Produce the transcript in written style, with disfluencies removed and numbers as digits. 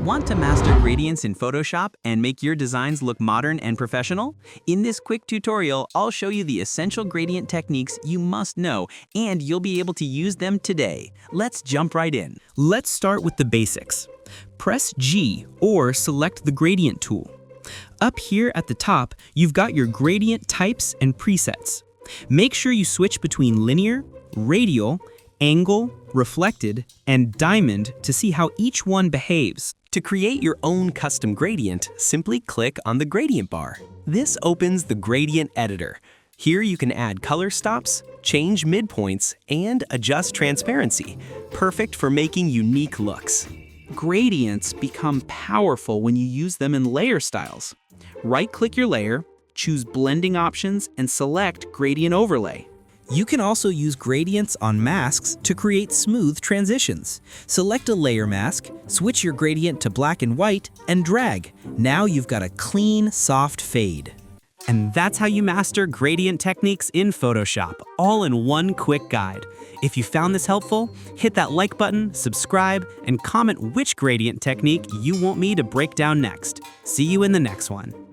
Want to master gradients in Photoshop and make your designs look modern and professional? In this quick tutorial, I'll show you the essential gradient techniques you must know, and you'll be able to use them today. Let's jump right in. Let's start with the basics. Press G or select the gradient tool. Up here at the top, you've got your gradient types and presets. Make sure you switch between linear, radial, angle, reflected, and diamond to see how each one behaves. To create your own custom gradient, simply click on the gradient bar. This opens the gradient editor. Here you can add color stops, change midpoints, and adjust transparency. Perfect for making unique looks. Gradients become powerful when you use them in layer styles. Right-click your layer, choose Blending Options, and select Gradient Overlay. You can also use gradients on masks to create smooth transitions. Select a layer mask, switch your gradient to black and white, and drag. Now you've got a clean, soft fade. And that's how you master gradient techniques in Photoshop, all in one quick guide. If you found this helpful, hit that like button, subscribe, and comment which gradient technique you want me to break down next. See you in the next one.